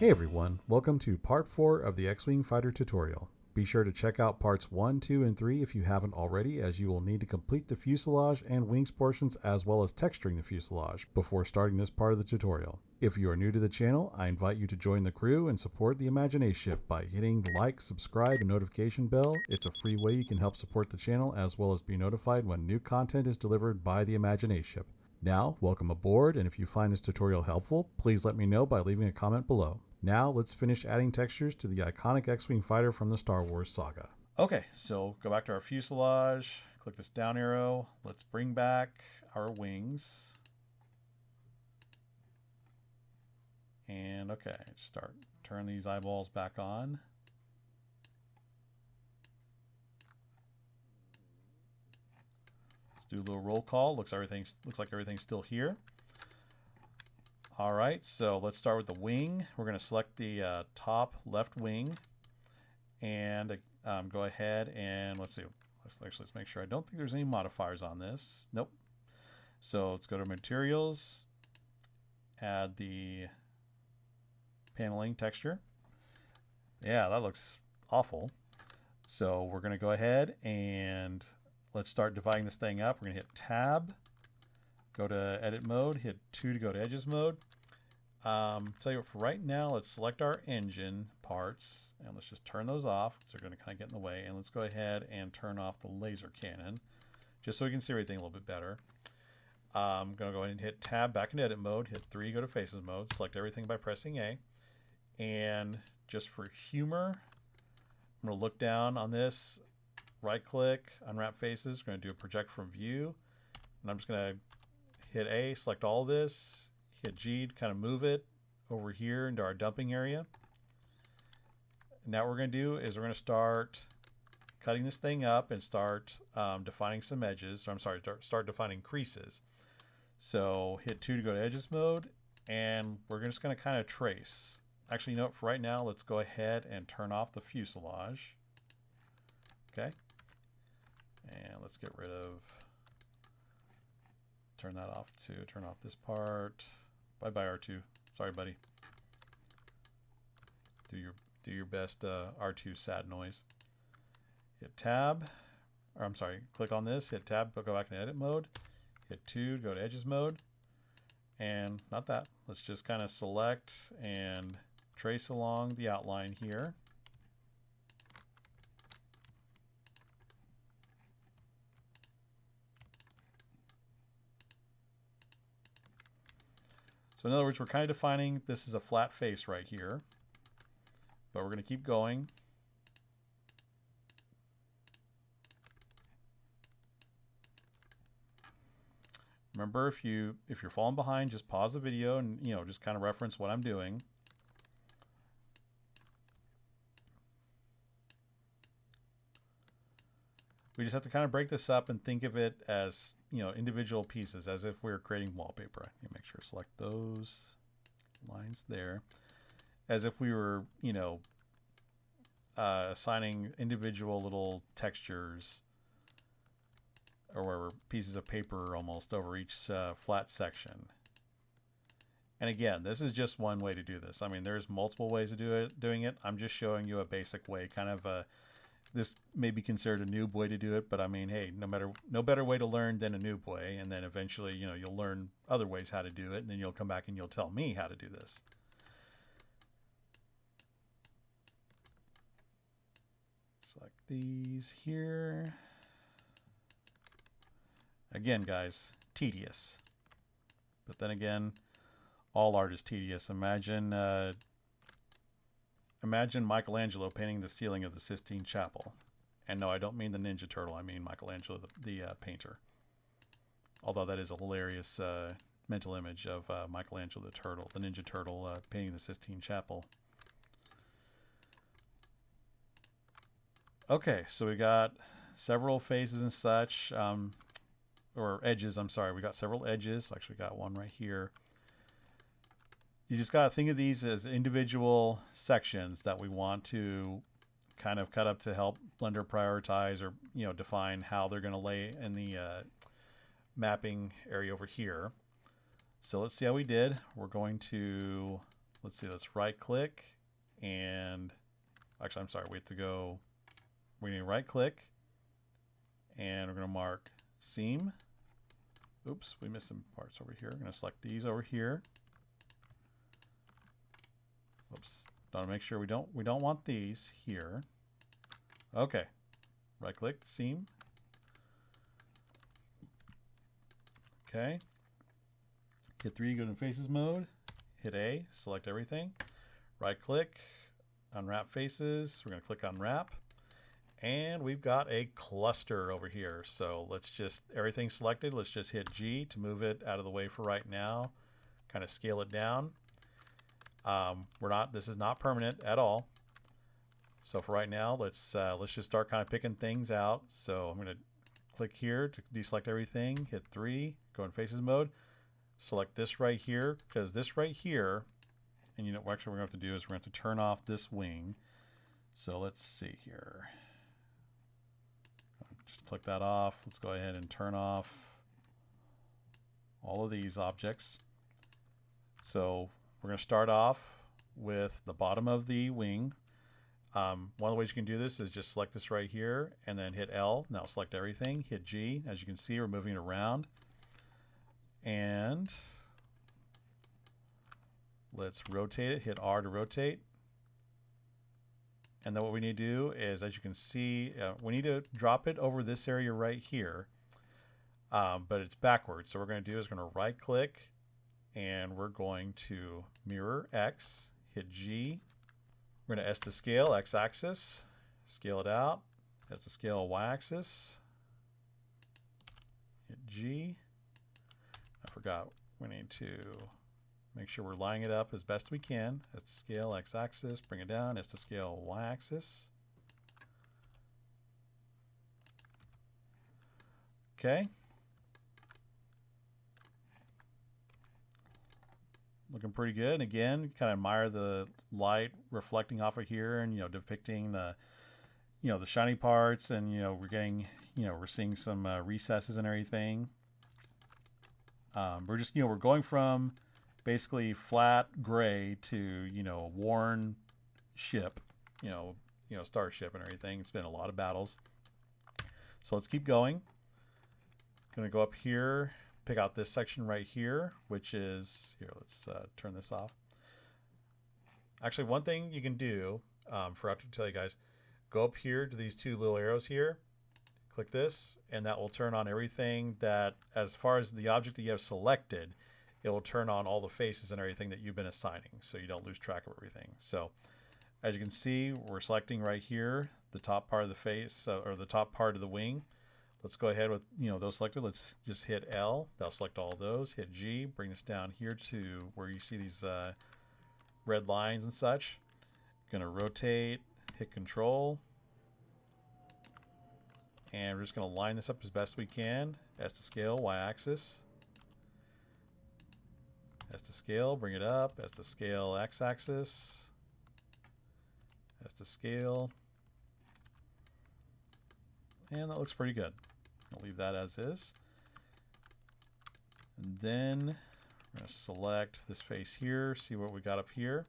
Hey everyone, welcome to part 4 of the X-Wing Fighter tutorial. Be sure to check out parts 1, 2, and 3 if you haven't already, as you will need to complete the fuselage and wings portions as well as texturing the fuselage before starting this part of the tutorial. If you are new to the channel, I invite you to join the crew and support the Imagination Ship by hitting the like, subscribe, and notification bell. It's a free way you can help support the channel as well as be notified when new content is delivered by the Imagination Ship. Now, welcome aboard, and if you find this tutorial helpful, please let me know by leaving a comment below. Now, let's finish adding textures to the iconic X-Wing fighter from the Star Wars saga. Okay, so go back to our fuselage, click this down arrow, let's bring back our wings. And okay, turn these eyeballs back on. Do a little roll call. Looks like everything's still here. All right, so let's start with the wing. We're going to select the top left wing and go ahead and let's make sure. I don't think there's any modifiers on this. Nope. So let's go to materials, add the paneling texture. Yeah, that looks awful. So we're going to go ahead and let's start dividing this thing up. We're going to hit tab, go to edit mode, hit 2 to go to edges mode. Tell you what, for right now, let's select our engine parts and let's just turn those off. So they're going to kind of get in the way. And let's go ahead and turn off the laser cannon just so we can see everything a little bit better. I'm going to go ahead and hit tab back into edit mode, hit 3, go to faces mode, select everything by pressing A. And just for humor, I'm going to look down on this, right click, unwrap faces. We're going to do a project from view. And I'm just going to hit A, select all this, hit G to kind of move it over here into our dumping area. Now what we're going to do is we're going to start cutting this thing up and start defining some edges. Start defining creases. So hit 2 to go to edges mode, and we're just going to kind of trace. Actually, you know what, for right now, let's go ahead and turn off the fuselage. Okay. And let's get rid of, turn that off too, turn off this part. Bye-bye, R2. Sorry, buddy. Do your best R2 sad noise. Hit tab, or I'm sorry, click on this, hit tab, go back into edit mode, hit 2, go to edges mode, and not that. Let's just kind of select and trace along the outline here. So in other words, we're kind of defining this is a flat face right here, but we're going to keep going. Remember, if you're falling behind, just pause the video and just kind of reference what I'm doing. We just have to kind of break this up and think of it as, individual pieces, as if we were creating wallpaper. You make sure to select those lines there, as if we were, assigning individual little textures or pieces of paper almost over each flat section. And again, this is just one way to do this. I mean, there's multiple ways to doing it. I'm just showing you a basic way, kind of this may be considered a noob way to do it, but I mean, hey, no better way to learn than a noob way. And then eventually, you'll learn other ways how to do it, and then you'll come back and you'll tell me how to do this. Select these here. Again, guys, tedious. But then again, all art is tedious. Imagine Michelangelo painting the ceiling of the Sistine Chapel. And no, I don't mean the Ninja Turtle. I mean Michelangelo, the painter. Although that is a hilarious mental image of Michelangelo the Ninja Turtle, painting the Sistine Chapel. Okay, so we got several faces and such, or edges, I'm sorry. We got several edges. Actually, got one right here. You just got to think of these as individual sections that we want to kind of cut up to help Blender prioritize or, define how they're going to lay in the mapping area over here. So let's see how we did. We're going to let's see, let's right click and actually, I'm sorry, we have to go, we need to right click and we're going to mark seam. Oops, we missed some parts over here. I'm going to select these over here. Oops, gotta make sure we don't want these here. Okay, right click, seam. Okay, hit 3, go to faces mode, hit A, select everything, right click, unwrap faces, we're going to click unwrap, and we've got a cluster over here. So let's just, everything selected, let's just hit G to move it out of the way for right now, kind of scale it down. This is not permanent at all. So for right now, let's just start kind of picking things out. So I'm going to click here to deselect everything, hit 3, go in faces mode, select this right here, because this right here, and you know, actually what we're going to have to do is we're going to have to turn off this wing. So let's see here. Just click that off. Let's go ahead and turn off all of these objects. So we're going to start off with the bottom of the wing. One of the ways you can do this is just select this right here and then hit L. Now select everything, hit G. As you can see, we're moving it around. And let's rotate it, hit R to rotate. And then what we need to do is, as you can see, we need to drop it over this area right here, but it's backwards. So what we're going to do is we're going to right click and we're going to mirror X, hit G. We're going to S to scale, X axis, scale it out, S to scale, Y axis, hit G. I forgot, we need to make sure we're lining it up as best we can. S to scale, X axis, bring it down, S to scale, Y axis. Okay. Looking pretty good. And again, kind of admire the light reflecting off of here and, you know, depicting the, you know, the shiny parts, and, you know, we're getting, you know, we're seeing some recesses and everything. We're just, you know, we're going from basically flat gray to, you know, worn ship, you know, starship and everything. It's been a lot of battles. So let's keep going. Gonna go up here, pick out this section right here, which is, here, let's turn this off. Actually, one thing you can do, forgot to tell you guys, go up here to these two little arrows here, click this, and that will turn on everything that, as far as the object that you have selected, it will turn on all the faces and everything that you've been assigning, so you don't lose track of everything. So as you can see, we're selecting right here the top part of the face, or the top part of the wing. Let's go ahead with, you know, those selected. Let's just hit L. That'll select all of those. Hit G. Bring this down here to where you see these red lines and such. Gonna rotate. Hit Control. And we're just gonna line this up as best we can. S to scale, Y-axis. S to scale, bring it up. S to scale, X-axis. S to scale. And that looks pretty good. I'll leave that as is. And then we're going to select this face here, see what we got up here.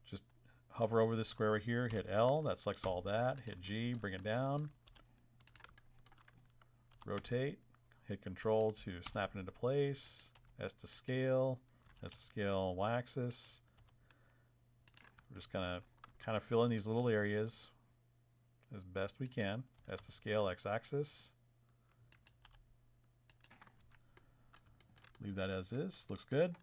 Just hover over this square right here, hit L, that selects all that. Hit G, bring it down. Rotate, hit Control to snap it into place. S to scale, Y-axis. We're just going to kind of fill in these little areas as best we can. S to scale, X-axis. Leave that as is. Looks good.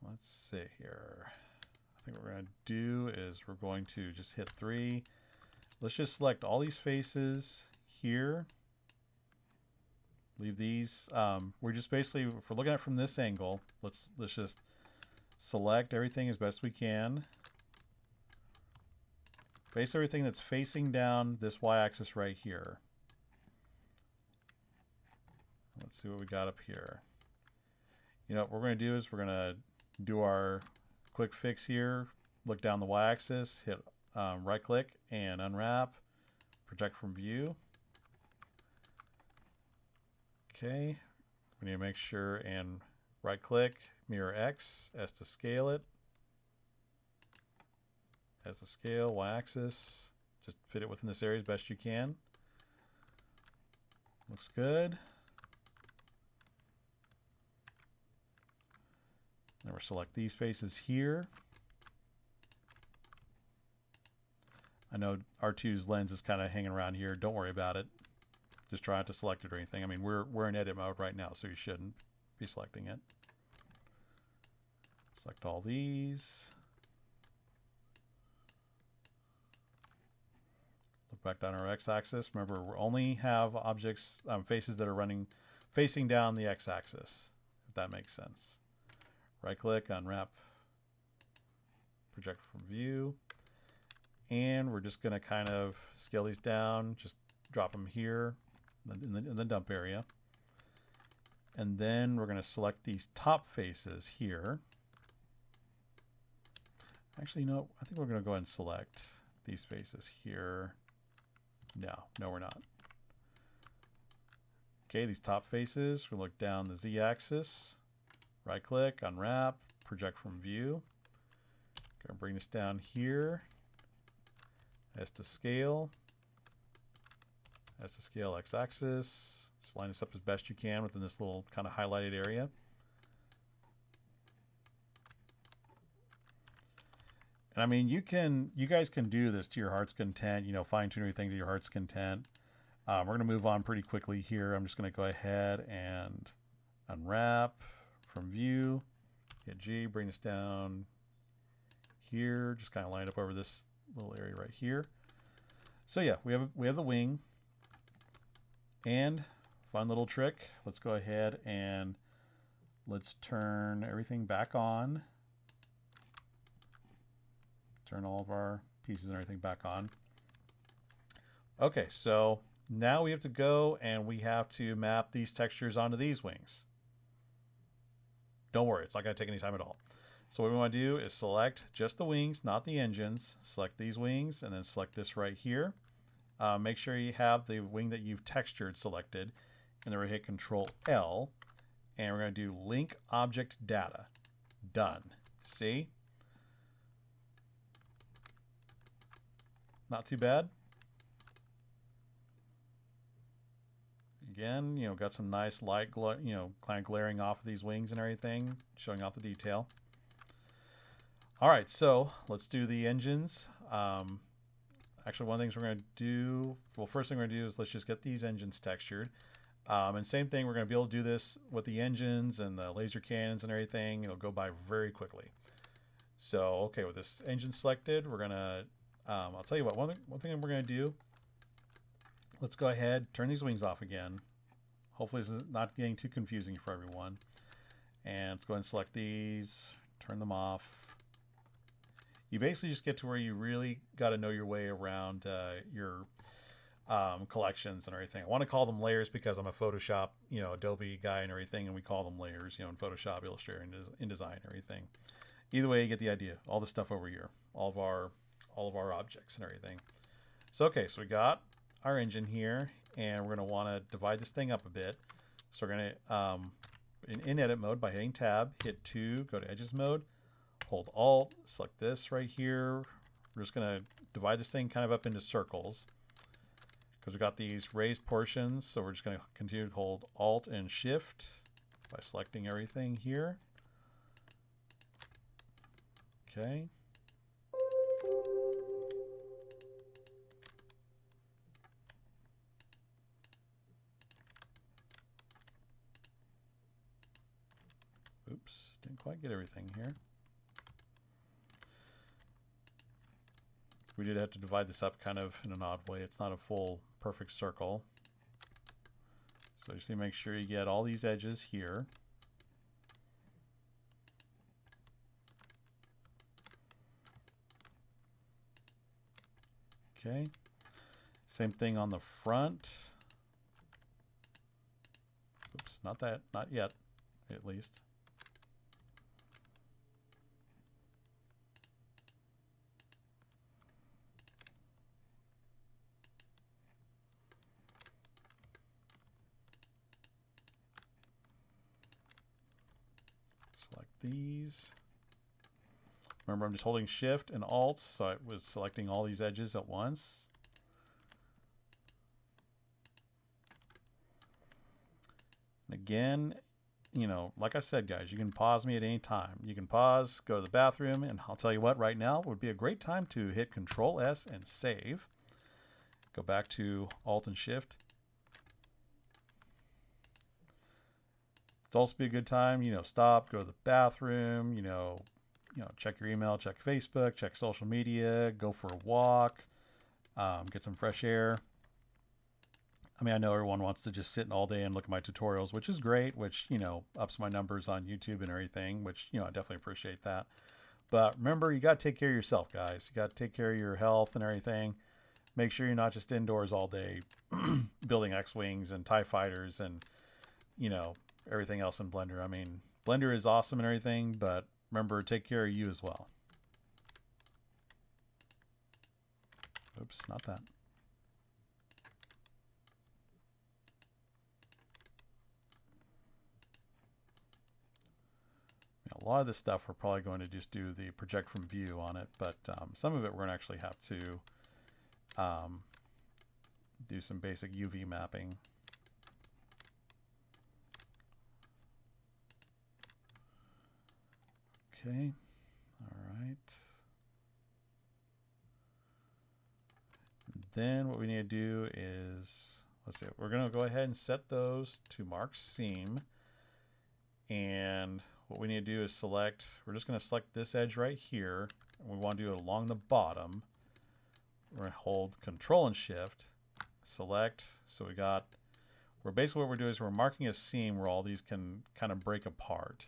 Let's see here. I think what we're going to do is we're going to just hit 3. Let's just select all these faces here. Leave these. We're just basically, if we're looking at it from this angle, let's just select everything as best we can. Face everything that's facing down this Y-axis right here. Let's see what we got up here. You know what we're going to do is we're going to do our quick fix here. Look down the Y-axis, hit right click and unwrap, project from view. Okay, We need to make sure and right click, mirror X, S to scale it. S to scale, Y axis. Just fit it within this area as best you can. Looks good. Then we'll select these faces here. I know R2's lens is kind of hanging around here. Don't worry about it. Just try not to select it or anything. I mean, we're in edit mode right now, so you shouldn't be selecting it. Select all these. Look back down our x-axis. Remember, we only have objects, faces that are facing down the x-axis, if that makes sense. Right-click, unwrap, project from view. And we're just going to kind of scale these down, just drop them here in the dump area. And then we're going to select these top faces here. Actually, no, I think we're going to go ahead and select these faces here. No, we're not. Okay, these top faces, we look down the z-axis, right-click, unwrap, project from view. Going to bring this down here. S to scale x-axis. Just line this up as best you can within this little kind of highlighted area. And I mean, you guys can do this to your heart's content, you know, fine tune everything to your heart's content. We're going to move on pretty quickly here. I'm just going to go ahead and unwrap from view, hit G, bring this down here, just kind of line it up over this little area right here. So yeah, we have the wing. And fun little trick. Let's go ahead and let's turn everything back on. Turn all of our pieces and everything back on. Okay, so now we have to go and we have to map these textures onto these wings. Don't worry, it's not going to take any time at all. So what we want to do is select just the wings, not the engines. Select these wings and then select this right here. Make sure you have the wing that you've textured selected. And then we're going to hit Control L. And we're going to do Link Object Data. Done. See? Not too bad. Again, you know, got some nice light, you know, kind of glaring off of these wings and everything, showing off the detail. All right, so let's do the engines. Actually, one of the things we're going to do, well, first thing we're going to do is let's just get these engines textured. And same thing, we're going to be able to do this with the engines and the laser cannons and everything. It'll go by very quickly. So, okay, with this engine selected, we're going to, I'll tell you what, one thing we're going to do, let's go ahead, turn these wings off again. Hopefully this is not getting too confusing for everyone. And let's go ahead and select these, turn them off. You basically just get to where you really got to know your way around your collections and everything. I want to call them layers because I'm a Photoshop, you know, Adobe guy and everything, and we call them layers, you know, in Photoshop, Illustrator, and InDesign and everything. Either way, you get the idea. All the stuff over here, all of our objects and everything. So okay, so we got our engine here, and we're going to want to divide this thing up a bit. So we're going to in edit mode by hitting tab, hit 2, go to edges mode. Hold Alt, select this right here. We're just going to divide this thing kind of up into circles because we got these raised portions. So we're just going to continue to hold Alt and Shift by selecting everything here. Okay. Oops, didn't quite get everything here. We did have to divide this up kind of in an odd way. It's not a full perfect circle. So just need to make sure you get all these edges here. Okay. Same thing on the front. Oops, not yet, at least. Select these. Remember, I'm just holding Shift and Alt, so I was selecting all these edges at once. And again, you know, like I said, guys, you can pause me at any time. You can pause, go to the bathroom, and I'll tell you what, right now would be a great time to hit Control S and save. Go back to Alt and Shift. It's also be a good time, you know, stop, go to the bathroom, you know, check your email, check Facebook, check social media, go for a walk, get some fresh air. I mean, I know everyone wants to just sit all day and look at my tutorials, which is great, which, you know, ups my numbers on YouTube and everything, which, you know, I definitely appreciate that. But remember, you got to take care of yourself, guys. You got to take care of your health and everything. Make sure you're not just indoors all day building X-Wings and TIE Fighters and, you know, everything else in Blender. I mean, Blender is awesome and everything, but remember, take care of you as well. Oops, not that. A lot of this stuff we're probably going to just do the project from view on it, but some of it we're going to actually have to do some basic UV mapping. Okay, all right. Then what we need to do is, let's see, we're going to go ahead and set those to mark seam. And what we need to do is select, we're just going to select this edge right here. And we want to do it along the bottom. We're going to hold Control and Shift, select. So we're basically what we're doing is we're marking a seam where all these can kind of break apart.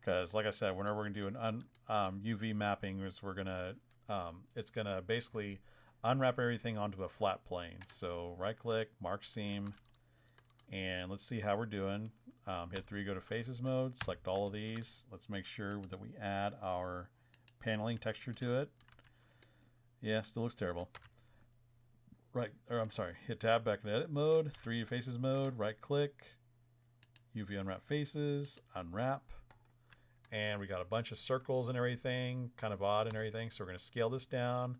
Because like I said, whenever we're going to do an UV mapping, is we're going to, it's going to basically unwrap everything onto a flat plane. So right click, mark seam, and let's see how we're doing. Hit 3, go to faces mode, select all of these. Let's make sure that we add our paneling texture to it. Yeah, still looks terrible. Hit tab back in edit mode, 3 faces mode, right click, UV unwrap faces, unwrap. And we got a bunch of circles and everything, kind of odd and everything. So we're going to scale this down,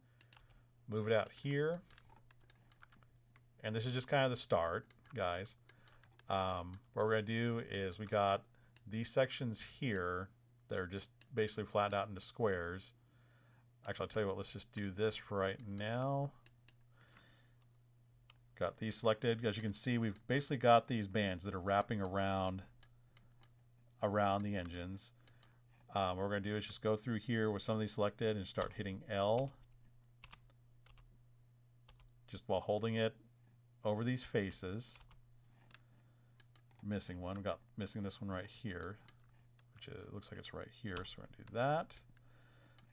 move it out here. And this is just kind of the start, guys. What we're going to do is we got these sections here that are just basically flattened out into squares. Actually, I'll tell you what, let's just do this right now. Got these selected. As you can see, we've basically got these bands that are wrapping around the engines. What we're going to do is just go through here with some of these selected and start hitting L. Just while holding it over these faces. Missing one. We got missing this one right here, which looks like it's right here. So we're going to do that.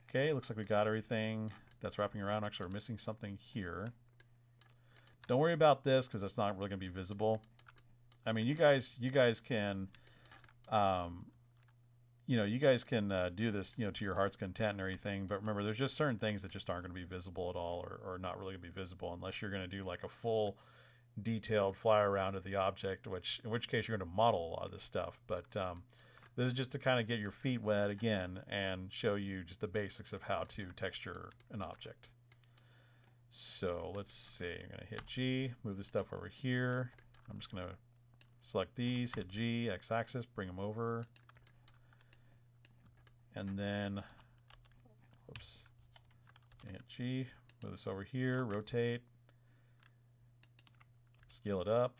Okay, looks like we got everything that's wrapping around. Actually, we're missing something here. Don't worry about this because it's not really going to be visible. I mean, you guys can, you guys can do this, to your heart's content and everything. But remember, there's just certain things that just aren't going to be visible at all, or not really going to be visible unless you're going to do like a full detailed fly around of the object, in which case you're going to model a lot of this stuff. But this is just to kind of get your feet wet again and show you just the basics of how to texture an object. So let's see, I'm going to hit G, move this stuff over here. I'm just going to select these, hit G, X-axis, bring them over. And then, oops, hit G, move this over here, rotate. Scale it up.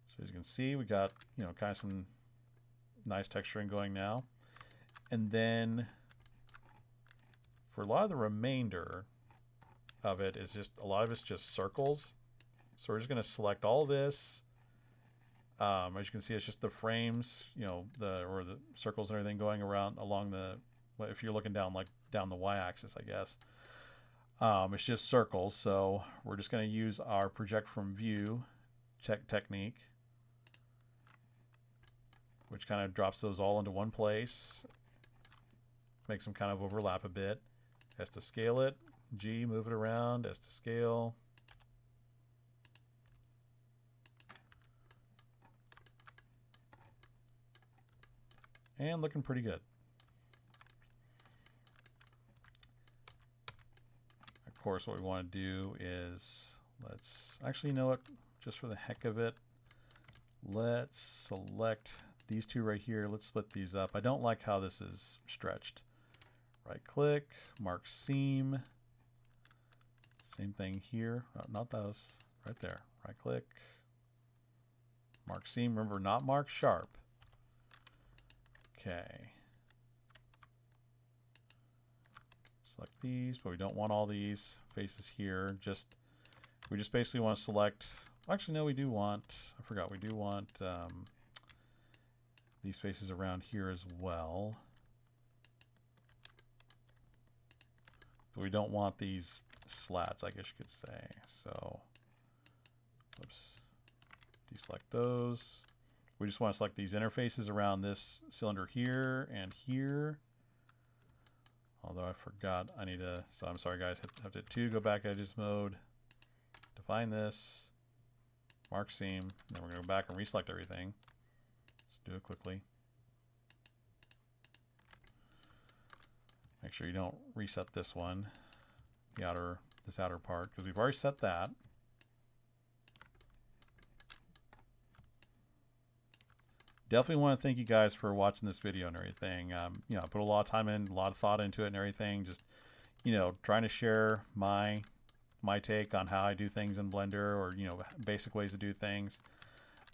So as you can see, we got, kind of some nice texturing going now. And then for a lot of the remainder of it is just, a lot of it's just circles. So we're just going to select all this. As you can see, it's just the frames, or the circles and everything going around along the, if you're looking down, like down the Y-axis, I guess. It's just circles, so we're just going to use our project from view technique, which kind of drops those all into one place, makes them kind of overlap a bit. Has to scale it, G, move it around, has to scale. And looking pretty good. Of course, what we want to do is, let's actually, you know what, just for the heck of it, let's select these two right here. Let's split these up. I don't like how this is stretched. Right click, mark seam. Same thing here. Oh, not those. Right there. Right click. Mark seam. Remember, not mark sharp. Okay. Select these, but we don't want all these faces here. We just basically want to select. Actually, no, we do want. I forgot. We do want these faces around here as well. But we don't want these slats, I guess you could say. So, oops. Deselect those. We just want to select these interfaces around this cylinder here and here. Although I forgot, I need to, so I'm sorry guys, have to 2, go back to edges mode, define this, mark seam, and then we're going to go back and reselect everything. Let's do it quickly. Make sure you don't reset this one, this outer part, because we've already set that. Definitely want to thank you guys for watching this video and everything. You know, I put a lot of time in, a lot of thought into it and everything. Just, you know, trying to share my take on how I do things in Blender, or, you know, basic ways to do things.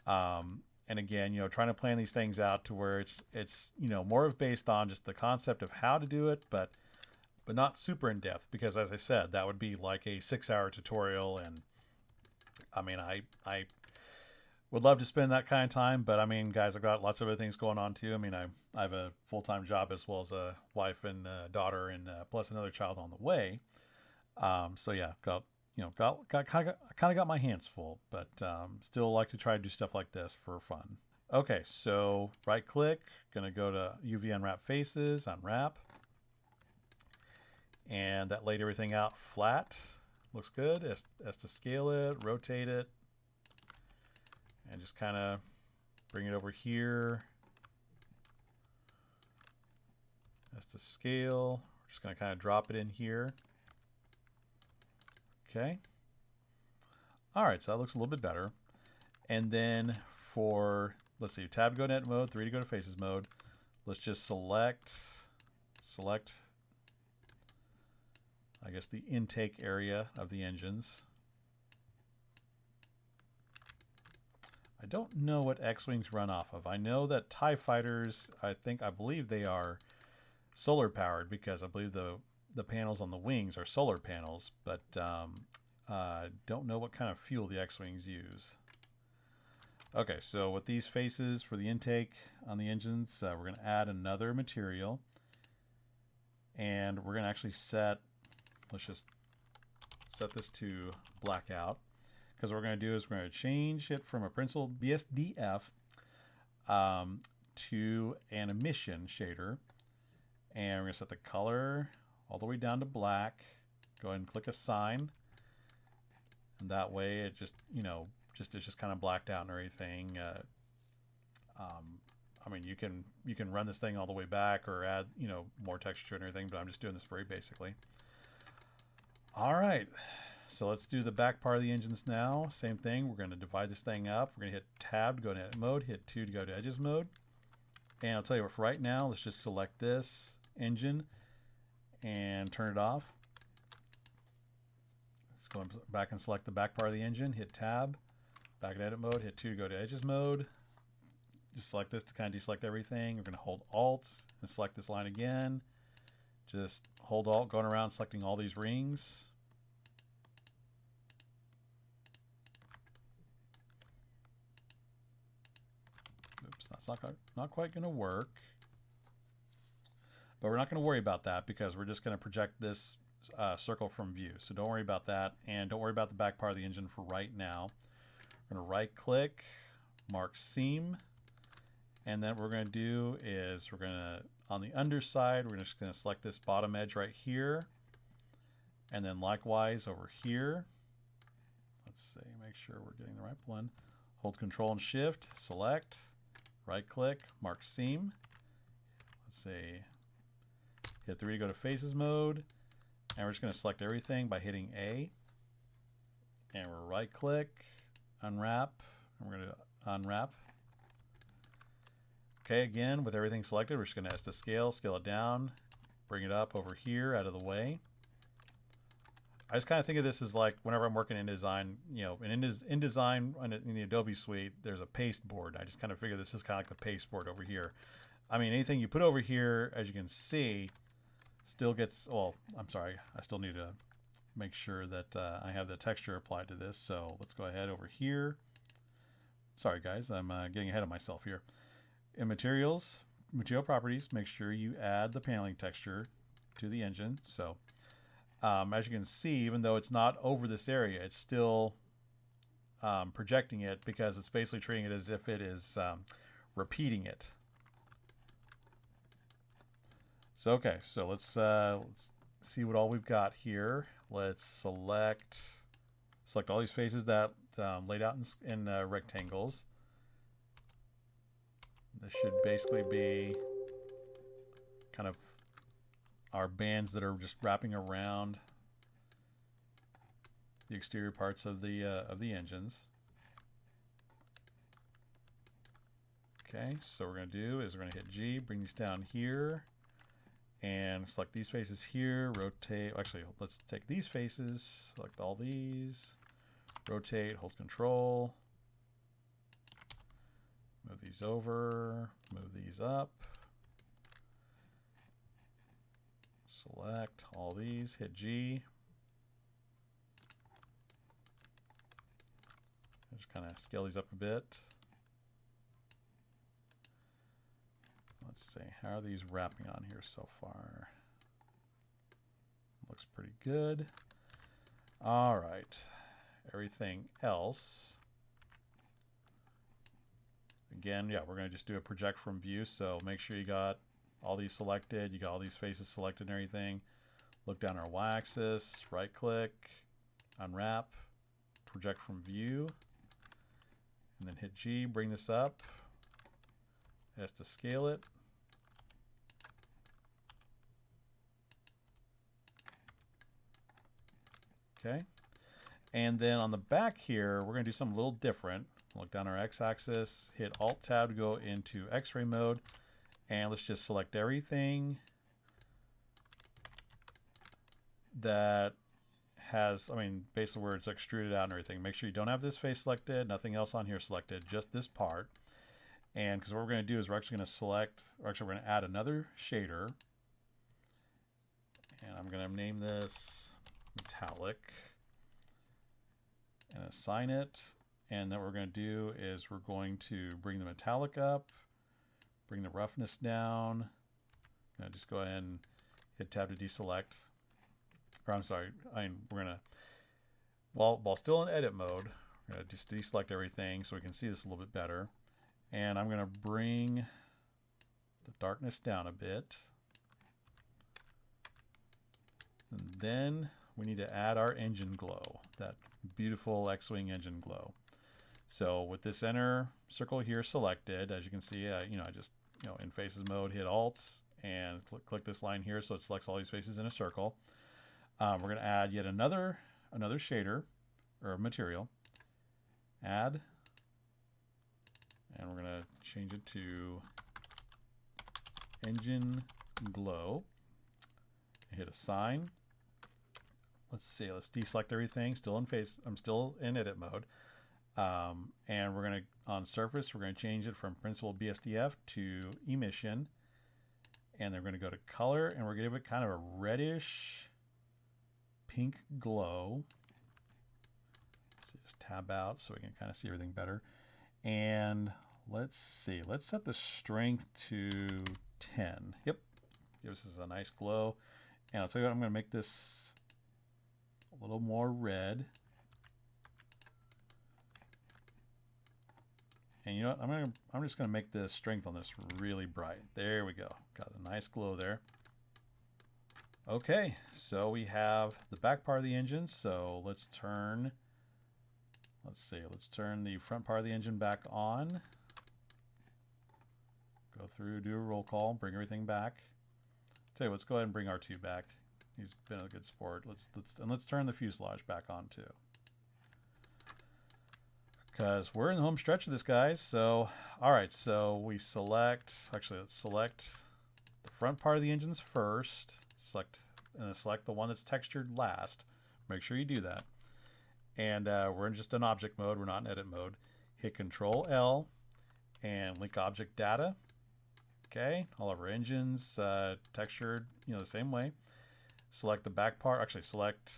And again, you know, trying to plan these things out to where it's you know, more of based on just the concept of how to do it, but not super in depth, because as I said, that would be like a 6-hour tutorial, and I mean, I would love to spend that kind of time, but I mean, guys, I've got lots of other things going on too. I mean, I have a full-time job as well as a wife and a daughter, and plus another child on the way. So yeah, kind of got my hands full, but still like to try to do stuff like this for fun. Okay, so right click, gonna go to UV unwrap faces, unwrap, and that laid everything out flat. Looks good. As to scale it, rotate it. And just kind of bring it over here. That's the scale. We're just going to kind of drop it in here. Okay. All right, so that looks a little bit better. And then for, let's see, tab to go to edit mode, 3 to go to faces mode. Let's just select, I guess, the intake area of the engines. I don't know what X-Wings run off of. I know that TIE Fighters, I believe they are solar powered, because I believe the panels on the wings are solar panels, but I don't know what kind of fuel the X-Wings use. Okay, so with these faces for the intake on the engines, we're going to add another material, and we're going to actually let's just set this to blackout. Because what we're going to do is we're going to change it from a principal BSDF to an emission shader. And we're going to set the color all the way down to black. Go ahead and click assign. And that way it just, you know, it's just kind of blacked out and everything. I mean, you can run this thing all the way back or add, you know, more texture and everything, but I'm just doing this very basically. All right. So let's do the back part of the engines now. Same thing. We're going to divide this thing up. We're going to hit tab to go to edit mode, hit 2 to go to edges mode. And I'll tell you what, for right now, let's just select this engine and turn it off. Let's go back and select the back part of the engine, hit tab, back in edit mode, hit 2 to go to edges mode. Just select this to kind of deselect everything. We're going to hold Alt and select this line again. Just hold Alt, going around selecting all these rings. That's not quite going to work, but we're not going to worry about that, because we're just going to project this circle from view. So don't worry about that, and don't worry about the back part of the engine for right now. We're going to right click, mark seam, and then what we're going to do is we're going to, on the underside, we're just going to select this bottom edge right here, and then likewise over here. Let's see, make sure we're getting the right one. Hold Control and Shift, select. Right click, mark seam, let's see, hit 3 to go to faces mode, and we're just going to select everything by hitting A, and we'll right click, unwrap, and we're going to unwrap. Okay, again, with everything selected, we're just going to S to scale it down, bring it up over here out of the way. I just kind of think of this as like whenever I'm working in design, you know, and in design in the Adobe suite, there's a paste board. I just kind of figure this is kind of like the paste board over here. I mean, anything you put over here, as you can see, still gets, well, I'm sorry, I still need to make sure that I have the texture applied to this. So let's go ahead over here. Sorry guys, I'm getting ahead of myself here. In materials, material properties, make sure you add the paneling texture to the engine. So as you can see, even though it's not over this area, it's still projecting it because it's basically treating it as if it is repeating it. So okay, so let's see what all we've got here. Let's select all these faces that laid out in rectangles. This should basically be kind of our bands that are just wrapping around the exterior parts of the engines. Okay, so what we're going to do is we're going to hit G, bring these down here, and select these faces here, rotate. Actually, let's take these faces, select all these, rotate, hold control, move these over, move these up. Select all these, hit G. Just kind of scale these up a bit. Let's see, how are these wrapping on here so far? Looks pretty good. All right, everything else. Again, yeah, we're going to just do a project from view, so make sure you got all these selected, you got all these faces selected and everything. Look down our y-axis, right click, unwrap, project from view, and then hit G, bring this up, S to scale it. Okay, and then on the back here, we're going to do something a little different. Look down our x-axis, hit Alt-Tab to go into X-ray mode. And let's just select everything that has, I mean, basically where it's extruded out and everything. Make sure you don't have this face selected, nothing else on here selected, just this part. And because what we're going to do is we're actually going to select, or actually we're going to add another shader. And I'm going to name this metallic and assign it. And then what we're going to do is we're going to bring the metallic up, bring the roughness down. Just go ahead and hit tab to deselect. Or I'm sorry, we're gonna, while still in edit mode, we're gonna just deselect everything so we can see this a little bit better. And I'm gonna bring the darkness down a bit. And then we need to add our engine glow, that beautiful X-Wing engine glow. So with this center circle here selected, as you can see, I just, in faces mode, hit Alt and click this line here so it selects all these faces in a circle. We're going to add yet another shader or material. Add, and we're going to change it to engine glow. Hit assign. Let's see. Let's deselect everything. I'm still in edit mode. And we're going to, on surface, we're going to change it from principal BSDF to emission. And then we're going to go to color, and we're going to give it kind of a reddish pink glow. So just tab out so we can kind of see everything better. And let's see, let's set the strength to 10. Yep, gives us a nice glow. And I'll tell you what, I'm going to make this a little more red. And you know what, I'm just gonna make the strength on this really bright. There we go, got a nice glow there. Okay, so we have the back part of the engine. So let's turn the front part of the engine back on. Go through, do a roll call, bring everything back. Tell you, let's go ahead and bring R2 back. He's been a good sport. Let's turn the fuselage back on too, because we're in the home stretch of this, guys. So, all right. So we select. Actually, let's select the front part of the engines first. Select and then select the one that's textured last. Make sure you do that. And we're in just an object mode. We're not in edit mode. Hit Control L and link object data. Okay, all of our engines textured, the same way. Select the back part. Actually, select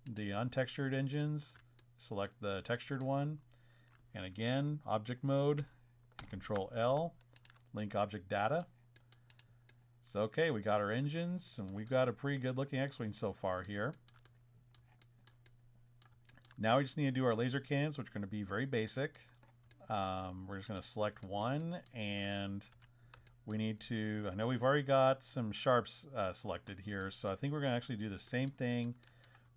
the untextured engines. Select the textured one, and again, object mode. Control L, link object data. So okay, we got our engines, and we've got a pretty good-looking X-wing so far here. Now we just need to do our laser cannons, which are going to be very basic. We're just going to select one, and we need to, I know we've already got some sharps selected here, so I think we're going to actually do the same thing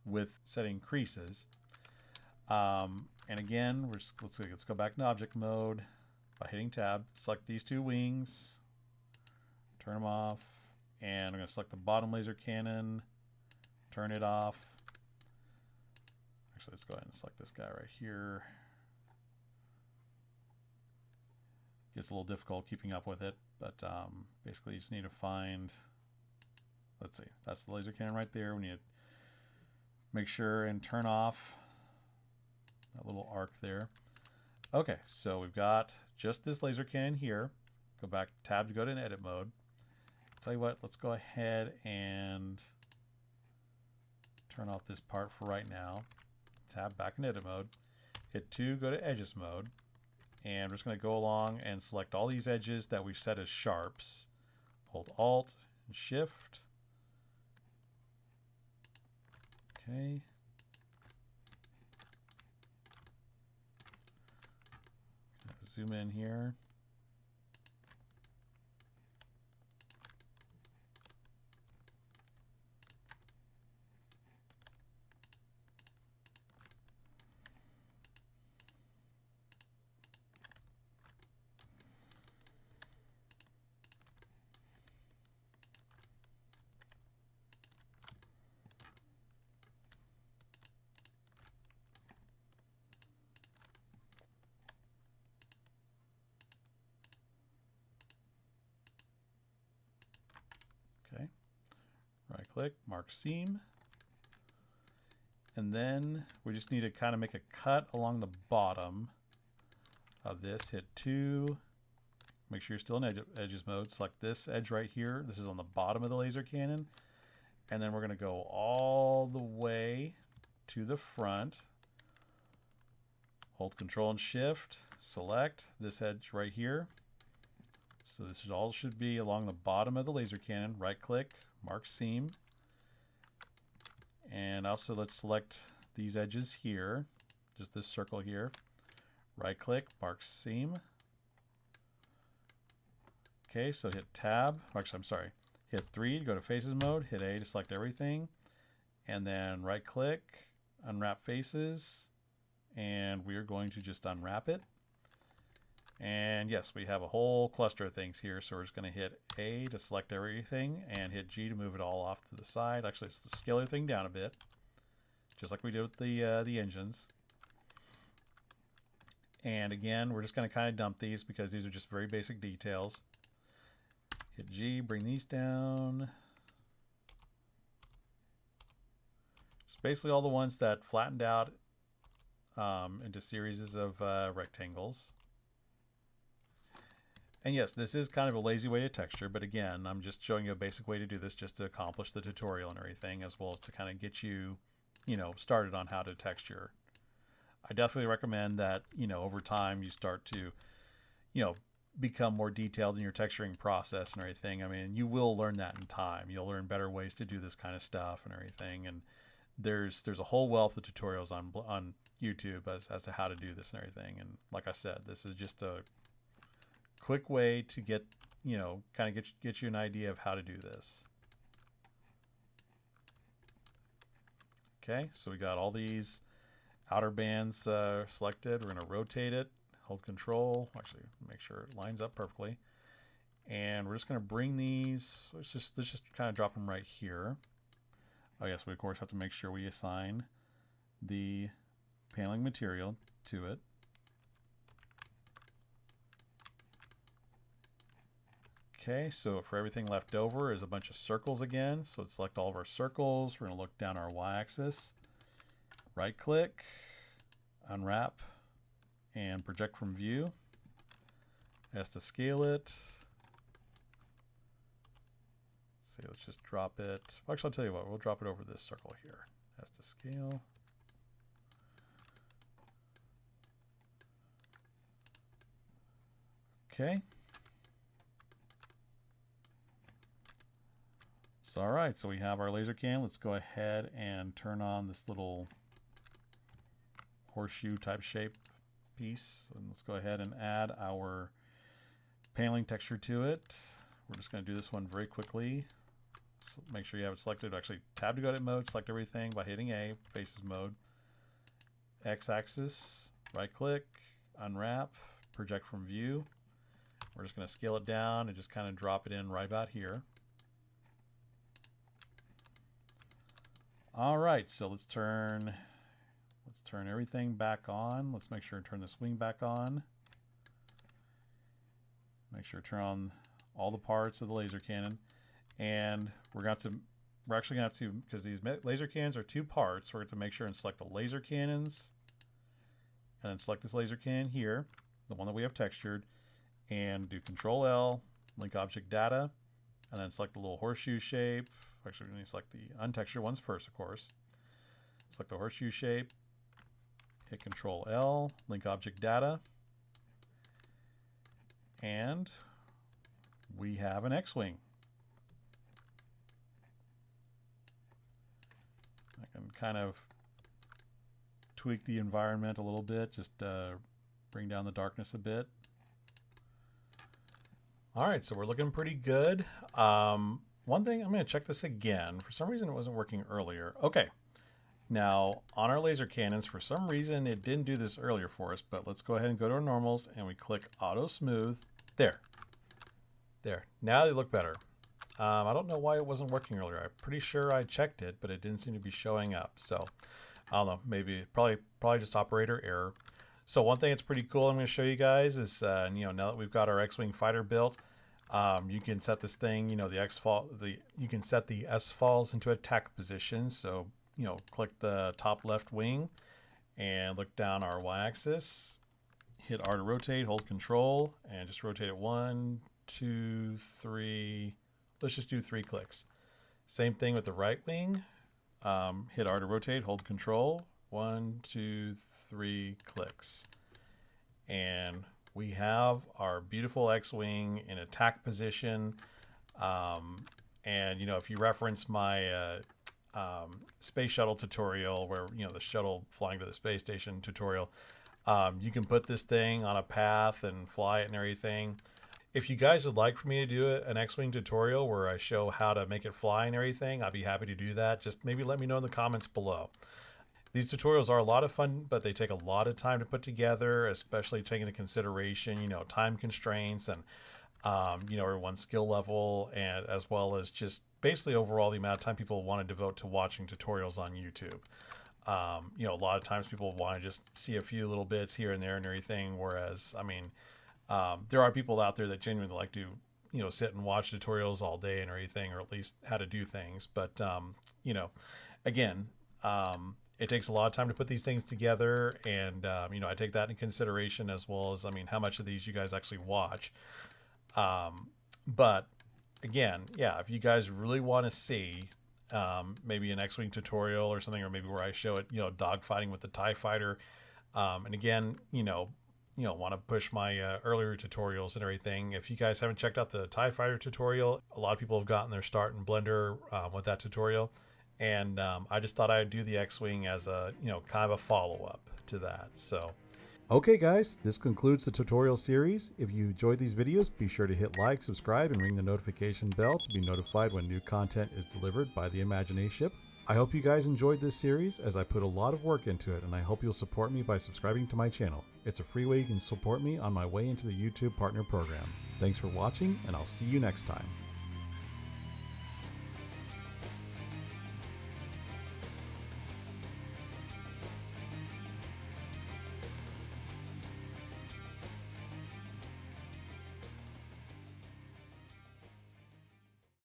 with setting creases. And again, let's go back into object mode by hitting tab, select these two wings, turn them off, and I'm going to select the bottom laser cannon, turn it off. Actually, let's go ahead and select this guy right here. Gets a little difficult keeping up with it, but basically you just need to find, let's see, that's the laser cannon right there. We need to make sure and turn off that little arc there. Okay, so we've got just this laser cannon here. Go back, tab to go to an edit mode. Tell you what, let's go ahead and turn off this part for right now. Tab back in edit mode. Hit 2, go to edges mode. And we're just going to go along and select all these edges that we've set as sharps. Hold Alt and Shift. Okay. Zoom in here. Okay, right click, mark seam, and then we just need to kind of make a cut along the bottom of this. Hit 2, make sure you're still in edges mode, select this edge right here. This is on the bottom of the laser cannon, and then we're going to go all the way to the front. Hold Control and Shift, select this edge right here. So this all should be along the bottom of the laser cannon. Right click, mark seam. And also let's select these edges here, just this circle here. Right click, mark seam. Okay, so hit tab, actually I'm sorry, hit 3 to go to faces mode, hit A to select everything, and then right click, unwrap faces, and we are going to just unwrap it. And yes, we have a whole cluster of things here, so we're just going to hit A to select everything and hit G to move it all off to the side. Actually, it's to scale everything down a bit, just like we did with the engines. And again, we're just going to kind of dump these because these are just very basic details. Hit G, bring these down. Just basically all the ones that flattened out into series of rectangles. And yes, this is kind of a lazy way to texture, but again, I'm just showing you a basic way to do this just to accomplish the tutorial and everything, as well as to kind of get you, started on how to texture. I definitely recommend that, over time you start to, become more detailed in your texturing process and everything. I mean, you will learn that in time. You'll learn better ways to do this kind of stuff and everything. And there's a whole wealth of tutorials on YouTube as to how to do this and everything. And like I said, this is just a quick way to get get you an idea of how to do this. Okay, so we got all these outer bands selected. We're going to rotate it, hold control. Actually, make sure it lines up perfectly. And we're just going to bring these, let's just kind of drop them right here. Oh yes, we of course have to make sure we assign the paneling material to it. Okay, so for everything left over is a bunch of circles again. So let's select all of our circles. We're going to look down our y-axis, right click, unwrap, and project from view. As to scale it. Let's just drop it. Well, actually, I'll tell you what, we'll drop it over this circle here. As to scale. Okay. So, all right, so we have our laser can. Let's go ahead and turn on this little horseshoe type shape piece. And let's go ahead and add our paneling texture to it. We're just going to do this one very quickly. So make sure you have it selected. Actually, tab to go to mode, select everything by hitting A, faces mode. X-axis, right click, unwrap, project from view. We're just going to scale it down and just kind of drop it in right about here. All right, so let's turn everything back on. Let's make sure to turn this wing back on. Make sure to turn on all the parts of the laser cannon. And we're actually gonna have to, because these laser cannons are two parts, we're going to make sure and select the laser cannons and then select this laser cannon here, the one that we have textured, and do Control L, link object data, and then select the little horseshoe shape. Actually, we're going to select the untextured ones first, of course. Select the horseshoe shape, hit Control L, link object data, and we have an X-Wing. I can kind of tweak the environment a little bit, just bring down the darkness a bit. All right, so we're looking pretty good. One thing, I'm going to check this again. For some reason, it wasn't working earlier. Okay, now on our laser cannons, for some reason, it didn't do this earlier for us, but let's go ahead and go to our normals, and we click Auto Smooth. There. Now they look better. I don't know why it wasn't working earlier. I'm pretty sure I checked it, but it didn't seem to be showing up. So I don't know, maybe probably just operator error. So one thing that's pretty cool I'm going to show you guys is, now that we've got our X-Wing fighter built, you can set this thing, you can set the S-falls into attack position. So, click the top left wing and look down our y-axis, hit R to rotate, hold control, and just rotate it 1, 2, 3. Let's just do 3 clicks. Same thing with the right wing. Hit R to rotate, hold control, 1, 2, 3 clicks. And we have our beautiful X-Wing in attack position. And, if you reference my space shuttle tutorial where, the shuttle flying to the space station tutorial, you can put this thing on a path and fly it and everything. If you guys would like for me to do an X-Wing tutorial where I show how to make it fly and everything, I'd be happy to do that. Just maybe let me know in the comments below. These tutorials are a lot of fun, but they take a lot of time to put together, especially taking into consideration, time constraints and, everyone's skill level, and as well as just basically overall the amount of time people want to devote to watching tutorials on YouTube. A lot of times people want to just see a few little bits here and there and everything, whereas, there are people out there that genuinely like to, sit and watch tutorials all day and everything, or at least how to do things. But, again, it takes a lot of time to put these things together. And, I take that into consideration, as well as, how much of these you guys actually watch. But again, yeah, if you guys really want to see, maybe an X-Wing tutorial or something, or maybe where I show it, dogfighting with the TIE fighter. And again, want to push my earlier tutorials and everything. If you guys haven't checked out the TIE Fighter tutorial, a lot of people have gotten their start in Blender with that tutorial. And I just thought I'd do the X-Wing as a, kind of a follow-up to that. So, okay guys, this concludes the tutorial series. If you enjoyed these videos, be sure to hit like, subscribe, and ring the notification bell to be notified when new content is delivered by the Imagination Ship. I hope you guys enjoyed this series, as I put a lot of work into it, and I hope you'll support me by subscribing to my channel. It's a free way you can support me on my way into the YouTube Partner Program. Thanks for watching, and I'll see you next time.